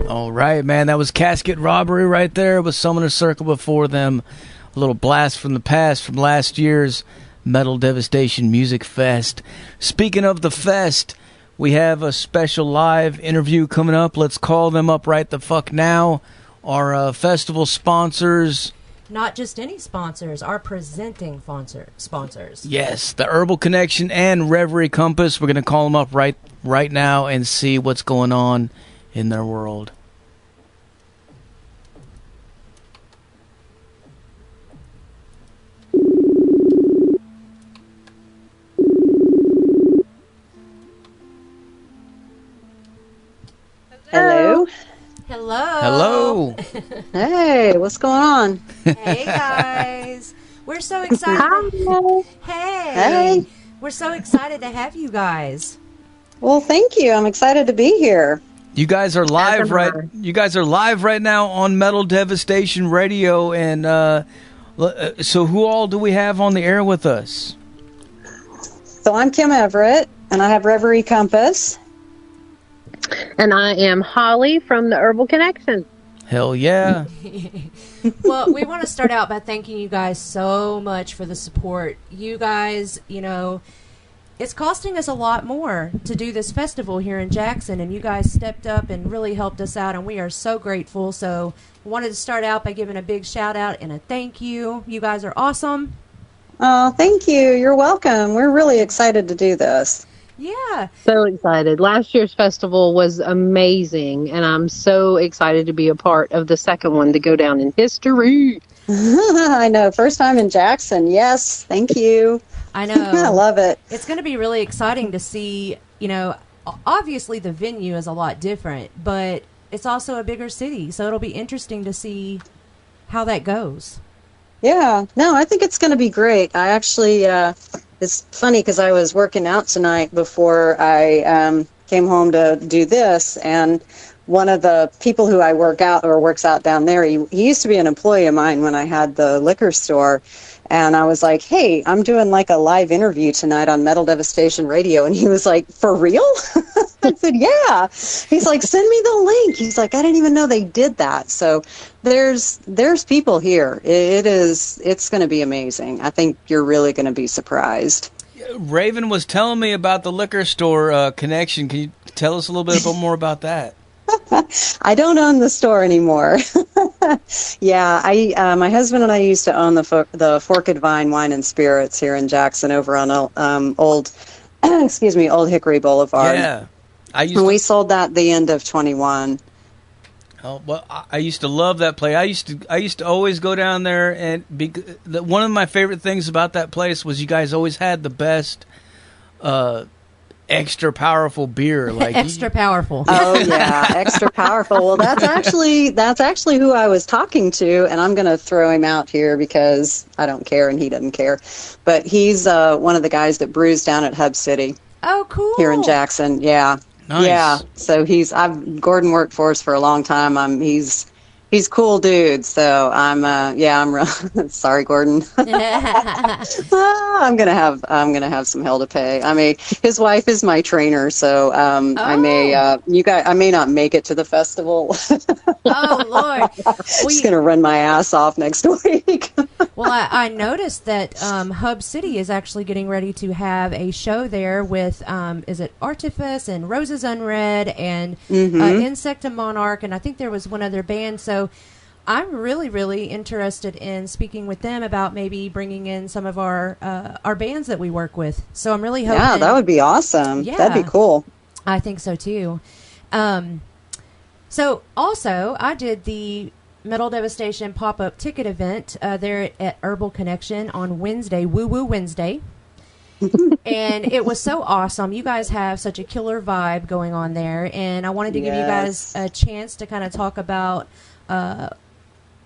All right, man, that was Casket Robbery right there with Summoner Circle before them. A little blast from the past from last year's Metal Devastation Music Fest. Speaking of the fest, we have a special live interview coming up. Let's call them up right the fuck now. Our festival sponsors. Not just any sponsors, our presenting sponsors. Yes, the Herbal Connection and Reverie Compass. We're going to call them up right now and see what's going on in their world. Hello. Hello. Hey, what's going on? Hey, guys. We're so excited. Hi. Hey. We're so excited to have you guys. Well, thank you. I'm excited to be here. You guys are live right now on Metal Devastation Radio, and so who all do we have on the air with us? So I'm Kim Everett, and I have Reverie Compass. And I am Holly from the Herbal Connection. Hell yeah. Well, we want to start out by thanking you guys so much for the support. You guys, it's costing us a lot more to do this festival here in Jackson, and you guys stepped up and really helped us out, and we are so grateful. So I wanted to start out by giving a big shout out and a thank you. You guys are awesome. Oh, thank you. You're welcome. We're really excited to do this. Yeah. So excited. Last year's festival was amazing, and I'm so excited to be a part of the second one to go down in history. I know. First time in Jackson. Yes. Thank you. I know. I love it. It's going to be really exciting to see, obviously the venue is a lot different, but it's also a bigger city, so it'll be interesting to see how that goes. Yeah. No, I think it's going to be great. I actually... It's funny because I was working out tonight before I came home to do this, and one of the people who I works out down there, he used to be an employee of mine when I had the liquor store, and I was like, hey, I'm doing like a live interview tonight on Metal Devastation Radio, and he was like, for real? I said, yeah. He's like, send me the link. He's like, I didn't even know they did that. So there's people here. It's going to be amazing. I think you're really going to be surprised. Raven was telling me about the liquor store connection. Can you tell us a little bit more about that? I don't own the store anymore. Yeah, my husband and I used to own the Forked Vine Wine and Spirits here in Jackson over on Old Hickory Boulevard. Yeah. We sold that at the end of 21. Oh, well, I used to love that place. I used to always go down there, and one of my favorite things about that place was you guys always had the best extra powerful beer. Like extra powerful. Oh yeah, extra powerful. Well, that's actually who I was talking to, and I'm going to throw him out here because I don't care and he doesn't care. But he's one of the guys that brews down at Hub City. Oh, cool. Here in Jackson, yeah. Nice. Yeah, so Gordon worked for us for a long time. He's cool dude. So I'm sorry, Gordon. I'm gonna have some hell to pay. I mean, his wife is my trainer, so I may not make it to the festival. Oh Lord, She's gonna run my ass off next week. Well, I noticed that Hub City is actually getting ready to have a show there with is it Artifice and Roses Unread and Insecta Monarch, and I think there was one other band. So I'm really, really interested in speaking with them about maybe bringing in some of our bands that we work with. So I'm really hoping. Yeah, that would be awesome. Yeah, that'd be cool. I think so too. So also, I did the Metal Devastation pop-up ticket event there at Herbal Connection on Wednesday, Woo Woo Wednesday. And it was so awesome. You guys have such a killer vibe going on there, and I wanted to give you guys a chance to kind of talk about a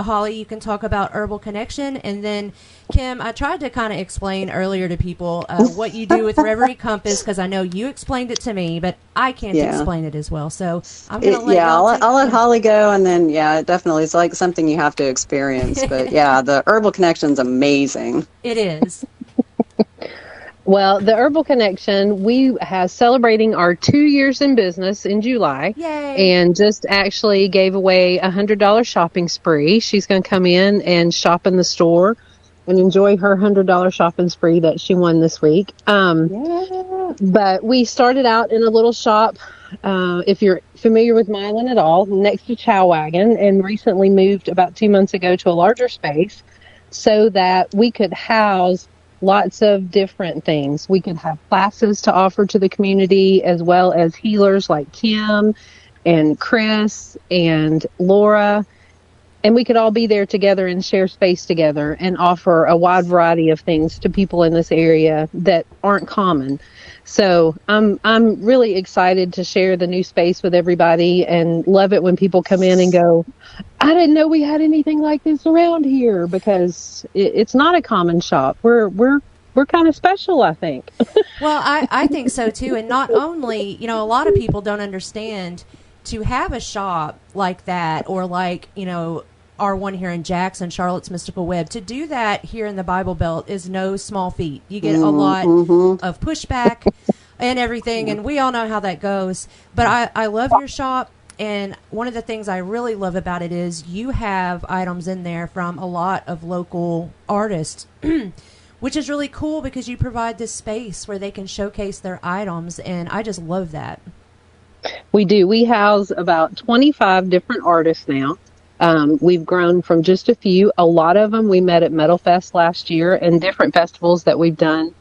Holly, you can talk about Herbal Connection, and then Kim, I tried to kind of explain earlier to people what you do with Reverie Compass, because I know you explained it to me, but I can't explain it as well. So I'm going to let I'll let Holly go, and then it definitely it's like something you have to experience. But the Herbal Connection's amazing. It is. Well, the Herbal Connection, we have celebrating our 2 years in business in July. Yay. And just actually gave away $100 shopping spree. She's going to come in and shop in the store and enjoy her $100 shopping spree that she won this week. But we started out in a little shop, if you're familiar with Milan at all, next to Chow Wagon, and recently moved about 2 months ago to a larger space so that we could house lots of different things. We could have classes to offer to the community, as well as healers like Kim and Chris and Laura. And we could all be there together and share space together and offer a wide variety of things to people in this area that aren't common. So I'm really excited to share the new space with everybody, and love it when people come in and go, I didn't know we had anything like this around here, because it's not a common shop. We're kind of special, I think. Well, I think so too. And not only, a lot of people don't understand to have a shop like that, or like, our one here in Jackson, Charlotte's Mystical Web, to do that here in the Bible Belt is no small feat. You get a lot of pushback and everything, and we all know how that goes. But I love your shop, and one of the things I really love about it is you have items in there from a lot of local artists, which is really cool because you provide this space where they can showcase their items, and I just love that. We do. We house about 25 different artists now. We've grown from just a few. A lot of them we met at Metal Fest last year and different festivals that we've done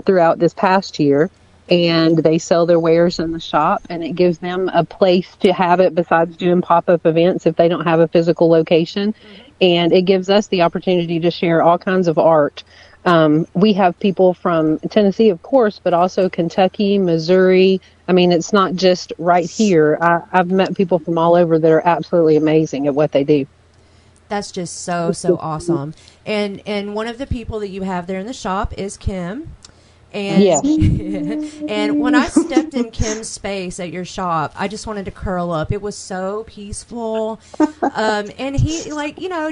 throughout this past year. And they sell their wares in the shop, and it gives them a place to have it besides doing pop-up events if they don't have a physical location. And it gives us the opportunity to share all kinds of art. We have people from Tennessee, of course, but also Kentucky, Missouri. I mean, it's not just right here. I've met people from all over that are absolutely amazing at what they do. That's just so awesome. And one of the people that you have there in the shop is Kim. And and when I stepped in Kim's space at your shop, I just wanted to curl up. It was so peaceful. And he,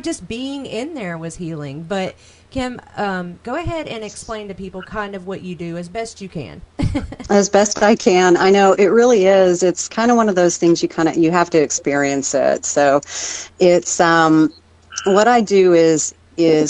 just being in there was healing. But Kim, go ahead and explain to people kind of what you do as best you can. As best I can. I know it really is. It's kind of one of those things you have to experience it. So it's what I do is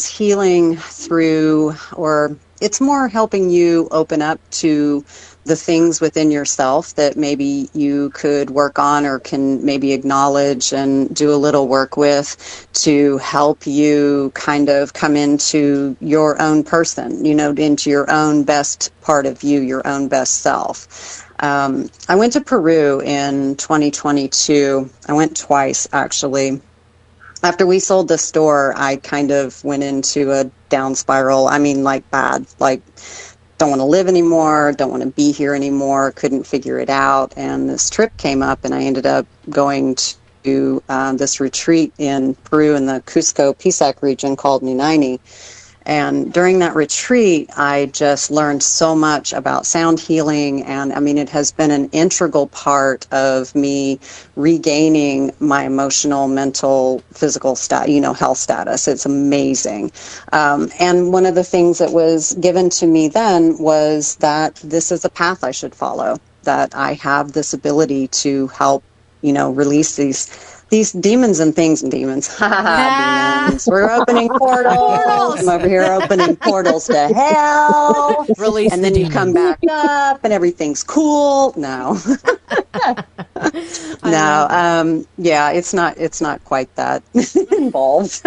healing through, or it's more helping you open up to the things within yourself that maybe you could work on or can maybe acknowledge and do a little work with to help you kind of come into your own person, into your own best part of you, your own best self. I went to Peru in 2022. I went twice, actually. After we sold the store, I kind of went into a down spiral. I mean, bad. Don't want to live anymore, don't want to be here anymore, couldn't figure it out. And this trip came up, and I ended up going to this retreat in Peru in the Cusco Pisac region called Nunaini. And during that retreat, I just learned so much about sound healing. And I mean, it has been an integral part of me regaining my emotional, mental, physical health status. It's amazing. And one of the things that was given to me then was that this is a path I should follow, that I have this ability to help, release these demons and things. Demons. Demons. We're opening portals. I'm over here opening portals to hell. Release and then you come back up and everything's cool. No. No. It's not quite that involved.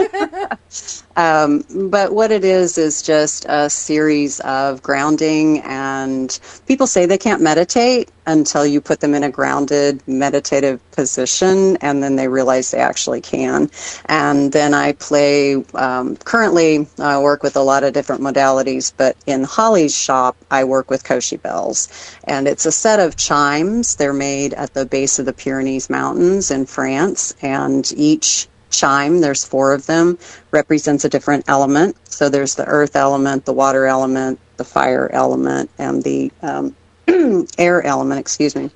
But what it is just a series of grounding, and people say they can't meditate until you put them in a grounded meditative position, and then they realize they actually can. And then I play, currently I work with a lot of different modalities, but in Holly's shop I work with Koshi bells, and it's a set of chimes. They're made at the base of the Pyrenees Mountains in France, and each chime, there's 4 of them, represents a different element. So there's the earth element, the water element, the fire element, and the air element, excuse me.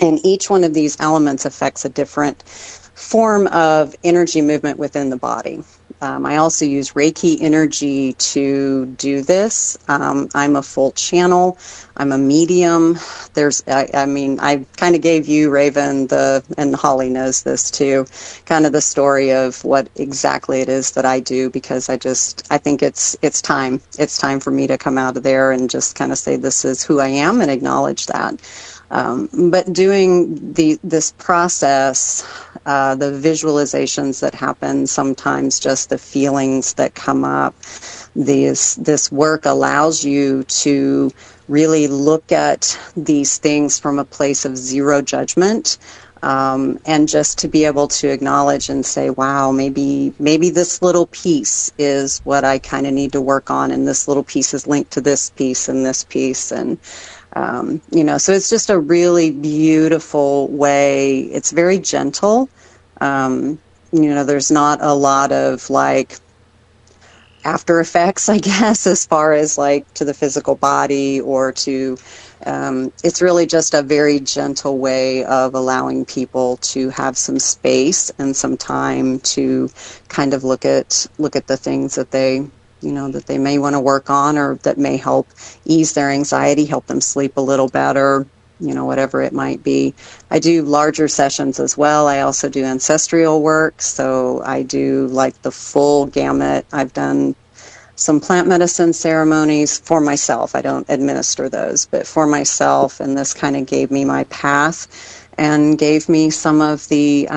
And each one of these elements affects a different form of energy movement within the body. I also use Reiki energy to do this. I'm a full channel. I'm a medium. I kind of gave you, Raven, and Holly knows this too, kind of the story of what exactly it is that I do, because I think it's time. It's time for me to come out of there and just kind of say this is who I am and acknowledge that. But doing this process, the visualizations that happen, sometimes just the feelings that come up, this work allows you to really look at these things from a place of zero judgment, and just to be able to acknowledge and say, wow, maybe this little piece is what I kind of need to work on, and this little piece is linked to this piece and this piece, and so it's just a really beautiful way. It's very gentle. There's not a lot of like after effects, I guess, as far as like to the physical body or to, it's really just a very gentle way of allowing people to have some space and some time to kind of look at the things that they may want to work on, or that may help ease their anxiety, help them sleep a little better, whatever it might be. I do larger sessions as well. I also do ancestral work, so I do like the full gamut. I've done some plant medicine ceremonies for myself. I don't administer those, but for myself, and this kind of gave me my path and gave me some of the,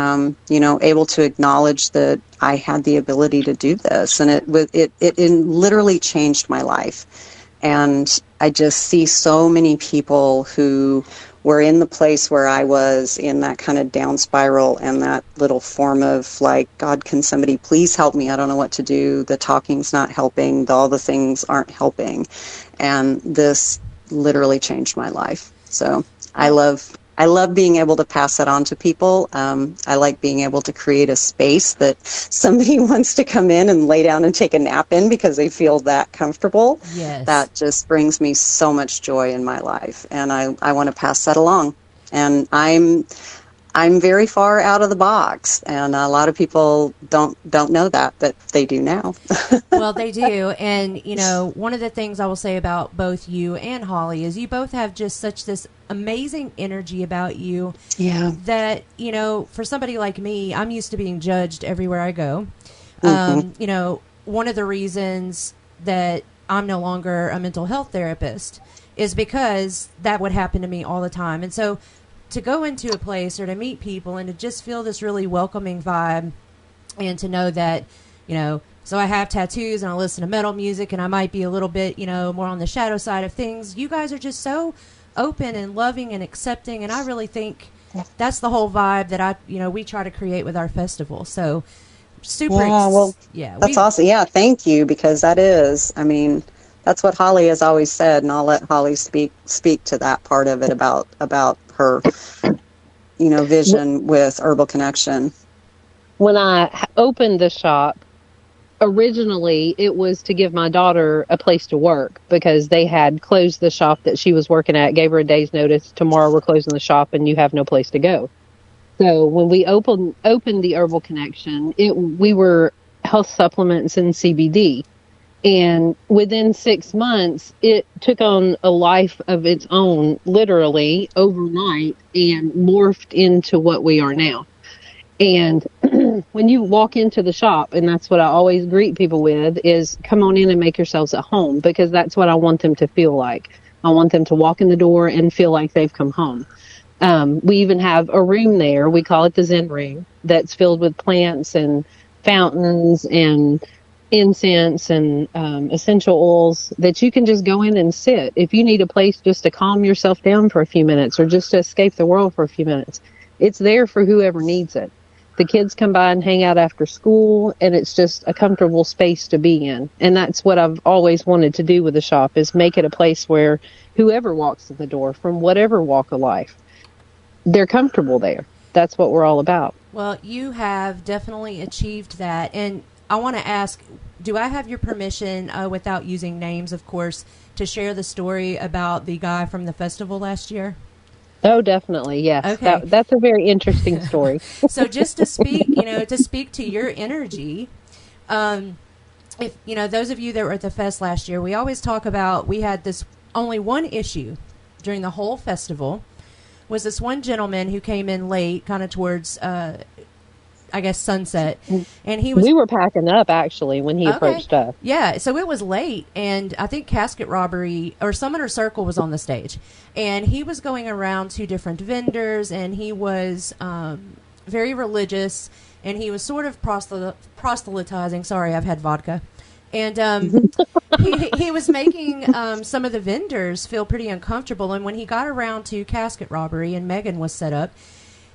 able to acknowledge that I had the ability to do this. And it literally changed my life. And I just see so many people who were in the place where I was, in that kind of down spiral and that little form of like, God, can somebody please help me? I don't know what to do. The talking's not helping. All the things aren't helping. And this literally changed my life. So I love being able to pass that on to people. I like being able to create a space that somebody wants to come in and lay down and take a nap in because they feel that comfortable. Yes. That just brings me so much joy in my life, and I want to pass that along. And I'm very far out of the box, and a lot of people don't know that, but they do now. Well, they do. And, one of the things I will say about both you and Holly is you both have just such this amazing energy about you. Yeah. That, for somebody like me, I'm used to being judged everywhere I go. Mm-hmm. One of the reasons that I'm no longer a mental health therapist is because that would happen to me all the time. And so to go into a place or to meet people and to just feel this really welcoming vibe, and to know that, so I have tattoos and I listen to metal music and I might be a little bit, more on the shadow side of things. You guys are just so open and loving and accepting. And I really think that's the whole vibe that we try to create with our festival. So super. That's awesome. Yeah. Thank you. Because that is, that's what Holly has always said. And I'll let Holly speak to that part of it about her, vision with Herbal Connection. When I opened the shop, originally it was to give my daughter a place to work because they had closed the shop that she was working at, gave her a day's notice. Tomorrow we're closing the shop and you have no place to go. So when we opened the Herbal Connection, we were health supplements and CBD. And within 6 months, it took on a life of its own, literally, overnight, and morphed into what we are now. And when you walk into the shop, and that's what I always greet people with, is come on in and make yourselves at home, because that's what I want them to feel like. I want them to walk in the door and feel like they've come home. We even have a room there, we call it the Zen Room, that's filled with plants and fountains and incense and essential oils that you can just go in and sit. If you need a place just to calm yourself down for a few minutes or just to escape the world for a few minutes, it's there for whoever needs it. The kids come by and hang out after school, and it's just a comfortable space to be in. And that's what I've always wanted to do with the shop, is make it a place where whoever walks in the door from whatever walk of life, they're comfortable there. that's what we're all about. Well, you have definitely achieved that. And I want to ask, do I have your permission, without using names, of course, to share the story about the guy from the festival last year? Oh, definitely. Yes. Okay. That's a very interesting story. So just to speak, to speak to your energy, if, those of you that were at the fest last year, we always talk about, we had this only one issue during the whole festival, was this one gentleman who came in late, kind of towards, I guess, sunset. And we were packing up, actually, when he approached us. Yeah, so it was late, and I think Casket Robbery, or Summoner Circle was on the stage. And he was going around to different vendors, and he was very religious, and he was sort of proselytizing. Sorry, I've had vodka. And he was making some of the vendors feel pretty uncomfortable. And when he got around to Casket Robbery and Megan was set up,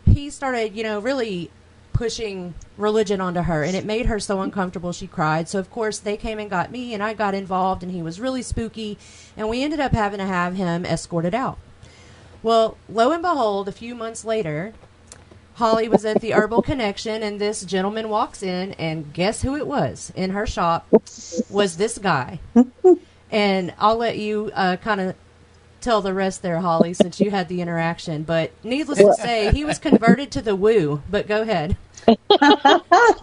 he started, really pushing religion onto her, and it made her so uncomfortable she cried. So of course they came and got me, and I got involved, and he was really spooky, and we ended up having to have him escorted out. Well, lo and behold, a few months later, Holly was at the Herbal Connection, and this gentleman walks in, and guess who it was in her shop? Was this guy. And I'll let you kind of tell the rest there, Holly, since you had the interaction. But needless to say, he was converted to the woo. But go ahead.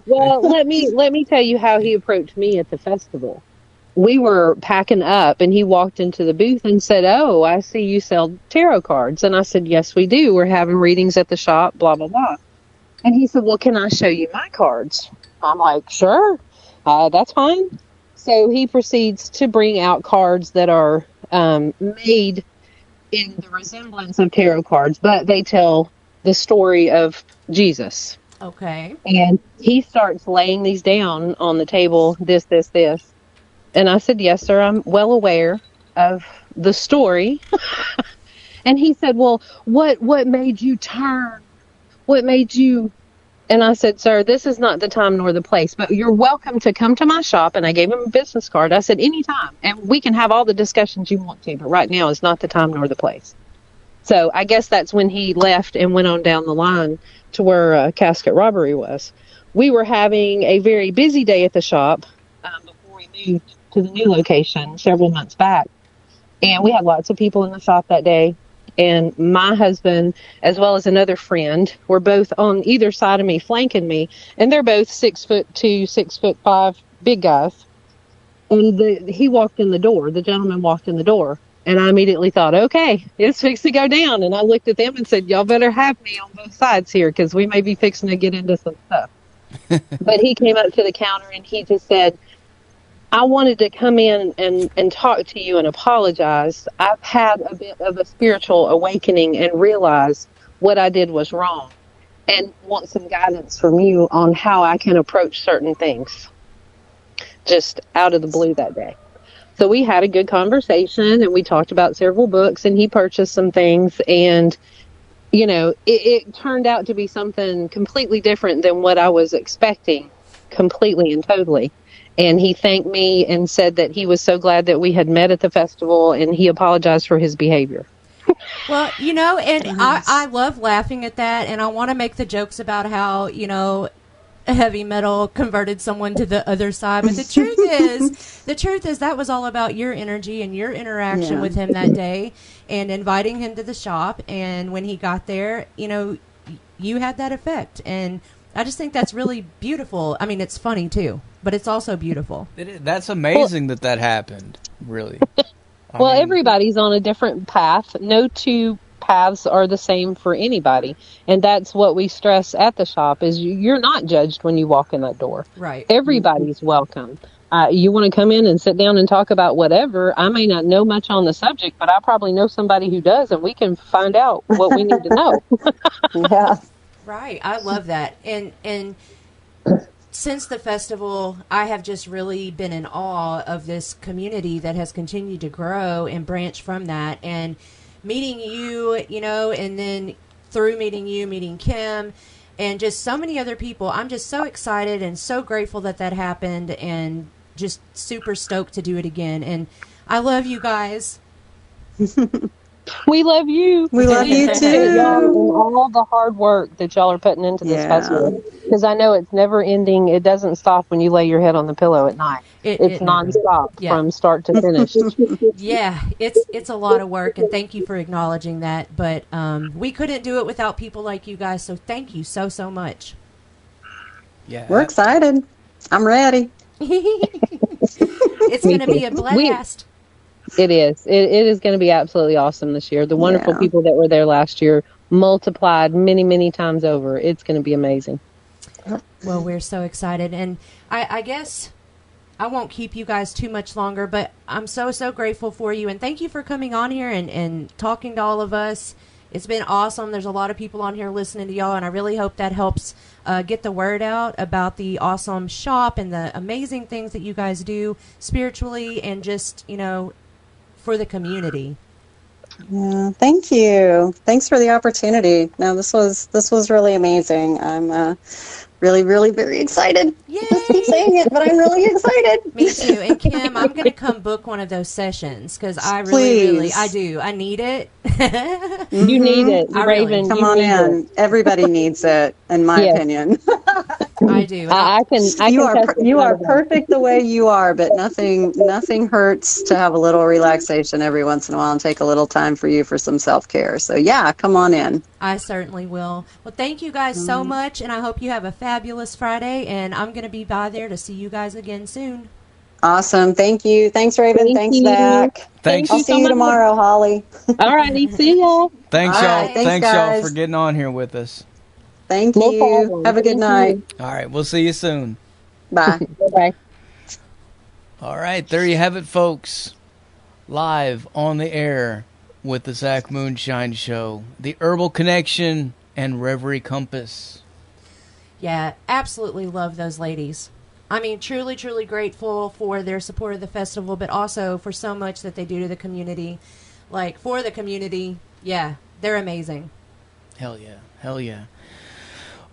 Well, let me tell you how he approached me at the festival. We were packing up, and he walked into the booth and said, "Oh, I see you sell tarot cards." And I said, "Yes, we do. We're having readings at the shop, blah, blah, blah." And he said, "Well, can I show you my cards?" I'm like, "Sure, that's fine." So he proceeds to bring out cards that are made in the resemblance of tarot cards, but they tell the story of Jesus. Okay. And he starts laying these down on the table, this. And I said, "Yes, sir, I'm well aware of the story." And he said, "Well, what made you turn? What made you..." And I said, "Sir, this is not the time nor the place, but you're welcome to come to my shop." And I gave him a business card. I said, "Anytime. And we can have all the discussions you want to, but right now is not the time nor the place." So I guess that's when he left and went on down the line to where Casket Robbery was. We were having a very busy day at the shop before we moved to the new location several months back. And we had lots of people in the shop that day. And my husband, as well as another friend, were both on either side of me, flanking me. And they're both 6'2", 6'5", big guys. And he walked in the door. The gentleman walked in the door. And I immediately thought, okay, it's fixing to go down. And I looked at them and said, "Y'all better have me on both sides here, because we may be fixing to get into some stuff." But he came up to the counter and he just said, "I wanted to come in and talk to you and apologize. I've had a bit of a spiritual awakening and realized what I did was wrong, and want some guidance from you on how I can approach certain things." Just out of the blue that day. So we had a good conversation, and we talked about several books, and he purchased some things, and it turned out to be something completely different than what I was expecting, completely and totally. And he thanked me and said that he was so glad that we had met at the festival, and he apologized for his behavior. Well, and I love laughing at that, and I want to make the jokes about how, heavy metal converted someone to the other side. But the truth is that was all about your energy and your interaction with him that day, and inviting him to the shop. And when he got there, you had that effect. And I just think that's really beautiful. I mean, it's funny too, but it's also beautiful. That's amazing that happened, really. Everybody's on a different path. No two paths are the same for anybody. And that's what we stress at the shop, is you're not judged when you walk in that door. Right. Everybody's welcome. You want to come in and sit down and talk about whatever. I may not know much on the subject, but I probably know somebody who does, and we can find out what we need to know. Yeah. Right. I love that. And since the festival, I have just really been in awe of this community that has continued to grow and branch from that. And meeting you, and then through meeting you, meeting Kim, and just so many other people. I'm just so excited and so grateful that happened, and just super stoked to do it again. And I love you guys. We love you. We love you Appreciate y'all and too. all the hard work that y'all are putting into this Yeah. festival. Because I know it's never ending. It doesn't stop when you lay your head on the pillow at night. It's nonstop Yeah. from start to finish. Yeah, it's a lot of work, and thank you for acknowledging that. But we couldn't do it without people like you guys, so thank you so much. Yeah. We're excited. I'm ready. It's going to be a blast. It is. It is going to be absolutely awesome this year. The wonderful Yeah. people that were there last year multiplied many, many times over. It's going to be amazing. Well, we're so excited, and I guess I won't keep you guys too much longer, but I'm so grateful for you, and thank you for coming on here and talking to all of us. It's been awesome. There's a lot of people on here listening to y'all, and I really hope that helps get the word out about the awesome shop and the amazing things that you guys do spiritually and just, for the community. Yeah, thank you. Thanks for the opportunity. No, this was really amazing. I'm really, really very excited. Yay! I keep saying it, but I'm really excited. Me too. And Kim, I'm going to come book one of those sessions because I really, I do. I need it. You need it, Raven. Come on in. Everybody needs it, in my opinion. I do. I can. You are perfect the way you are, but nothing hurts to have a little relaxation every once in a while and take a little time for you for some self-care. So yeah, come on in. I certainly will. Well, thank you guys so much, and I hope you have a fabulous Friday, and I'm going to be by there to see you guys again soon. Awesome. Thank you. Thanks, Raven. Thanks, Zach. Thanks. I'll see you tomorrow, Holly. All righty. See y'all. Thanks, All y'all. right, thanks, Thanks, y'all, guys. for getting on here with us. Thank No you. problem. Have a good night. All right, we'll see you soon. Bye. Bye. All right, there you have it, folks. Live on the air with the Zach Moonshine Show, the Herbal Connection, and Reverie Compass. Yeah, absolutely love those ladies. I mean, truly grateful for their support of the festival, but also for so much that they do to the community. Like, for the community, yeah, they're amazing. Hell yeah. Hell yeah.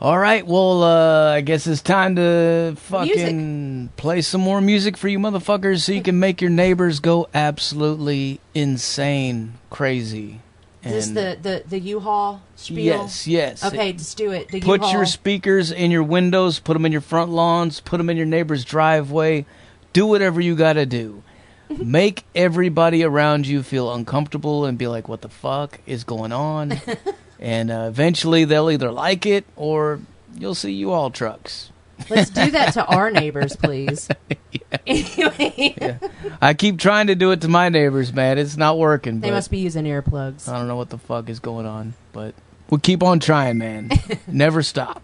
All right, well, I guess it's time to fucking play some more music for you motherfuckers so you can make your neighbors go absolutely insane, crazy. Is this the U-Haul spiel? Yes. Okay, just do it. The Put U-Haul. your speakers in your windows, put them in your front lawns, put them in your neighbor's driveway. Do whatever you got to do. Make everybody around you feel uncomfortable and be like, what the fuck is going on? And eventually they'll either like it or you'll see U-Haul trucks. Let's do that to our neighbors, please. Anyway. Yeah. I keep trying to do it to my neighbors, man. It's not working. They must be using earplugs. I don't know what the fuck is going on, but we'll keep on trying, man. Never stop.